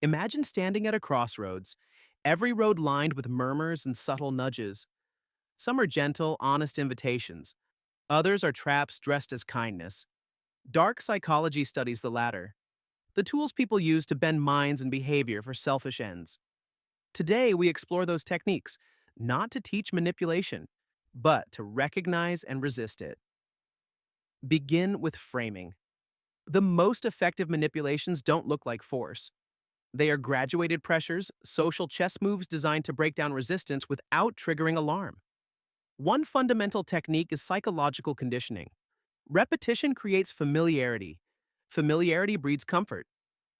Imagine standing at a crossroads, every road lined with murmurs and subtle nudges. Some are gentle, honest invitations. Others are traps dressed as kindness. Dark psychology studies the latter, the tools people use to bend minds and behavior for selfish ends. Today, we explore those techniques, not to teach manipulation, but to recognize and resist it. Begin with framing. The most effective manipulations don't look like force. They are graduated pressures, social chess moves designed to break down resistance without triggering alarm. One fundamental technique is psychological conditioning. Repetition creates familiarity. Familiarity breeds comfort.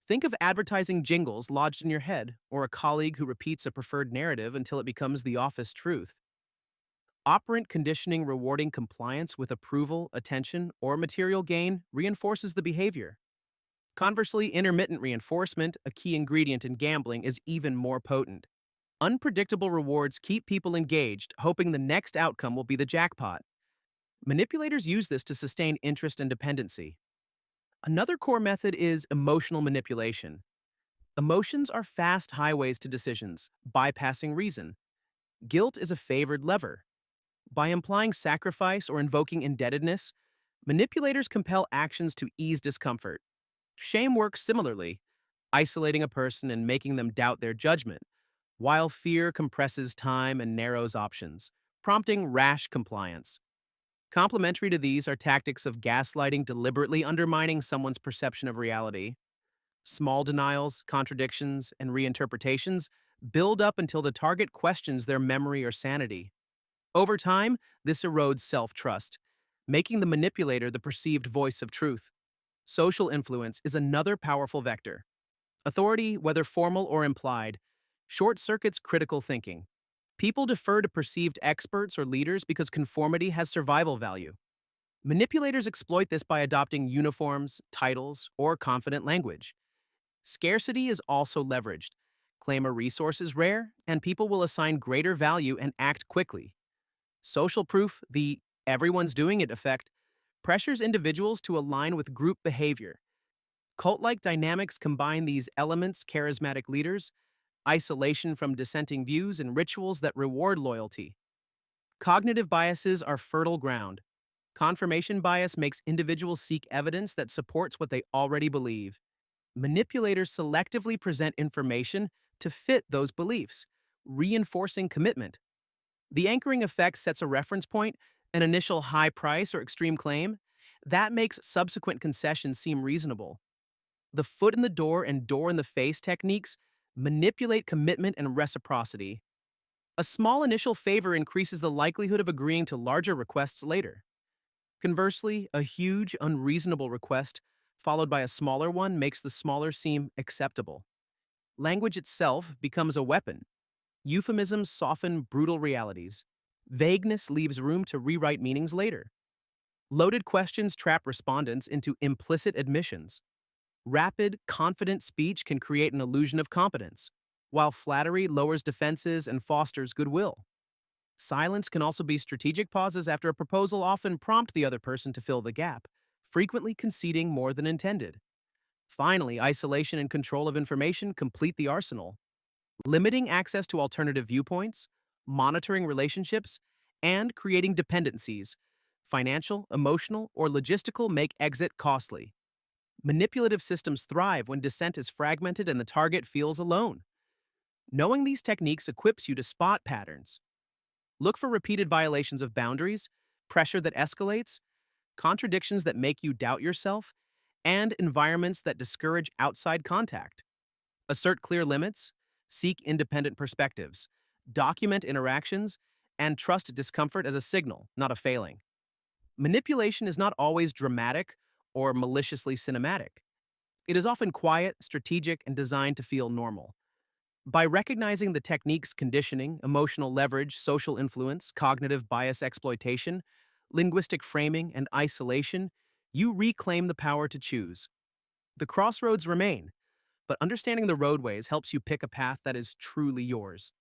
Think of advertising jingles lodged in your head, or a colleague who repeats a preferred narrative until it becomes the office truth. Operant conditioning rewarding compliance with approval, attention, or material gain reinforces the behavior. Conversely, intermittent reinforcement, a key ingredient in gambling, is even more potent. Unpredictable rewards keep people engaged, hoping the next outcome will be the jackpot. Manipulators use this to sustain interest and dependency. Another core method is emotional manipulation. Emotions are fast highways to decisions, bypassing reason. Guilt is a favored lever. By implying sacrifice or invoking indebtedness, manipulators compel actions to ease discomfort. Shame works similarly, isolating a person and making them doubt their judgment, while fear compresses time and narrows options, prompting rash compliance. Complementary to these are tactics of gaslighting, deliberately undermining someone's perception of reality. Small denials, contradictions, and reinterpretations build up until the target questions their memory or sanity. Over time, this erodes self-trust, making the manipulator the perceived voice of truth. Social influence is another powerful vector. Authority, whether formal or implied, short-circuits critical thinking. People defer to perceived experts or leaders because conformity has survival value. Manipulators exploit this by adopting uniforms, titles, or confident language. Scarcity is also leveraged. Claim a resource is rare, and people will assign greater value and act quickly. Social proof, the everyone's doing it effect, pressures individuals to align with group behavior. Cult-like dynamics combine these elements: charismatic leaders, isolation from dissenting views, and rituals that reward loyalty. Cognitive biases are fertile ground. Confirmation bias makes individuals seek evidence that supports what they already believe. Manipulators selectively present information to fit those beliefs, reinforcing commitment. The anchoring effect sets a reference point, an initial high price or extreme claim, that makes subsequent concessions seem reasonable. The foot in the door and door in the face techniques manipulate commitment and reciprocity. A small initial favor increases the likelihood of agreeing to larger requests later. Conversely, a huge, unreasonable request followed by a smaller one makes the smaller seem acceptable. Language itself becomes a weapon. Euphemisms soften brutal realities. Vagueness leaves room to rewrite meanings later. Loaded questions trap respondents into implicit admissions. Rapid, confident speech can create an illusion of competence, while flattery lowers defenses and fosters goodwill. Silence can also be strategic pauses after a proposal often prompt the other person to fill the gap, frequently conceding more than intended. Finally, isolation and control of information complete the arsenal. Limiting access to alternative viewpoints, monitoring relationships, and creating dependencies, financial, emotional, or logistical, make exit costly. Manipulative systems thrive when dissent is fragmented and the target feels alone. Knowing these techniques equips you to spot patterns. Look for repeated violations of boundaries, pressure that escalates, contradictions that make you doubt yourself, and environments that discourage outside contact. Assert clear limits, seek independent perspectives, document interactions, and trust discomfort as a signal, not a failing. Manipulation is not always dramatic or maliciously cinematic. It is often quiet, strategic, and designed to feel normal. By recognizing the techniques conditioning, emotional leverage, social influence, cognitive bias exploitation, linguistic framing, and isolation, you reclaim the power to choose. The crossroads remain, but understanding the roadways helps you pick a path that is truly yours.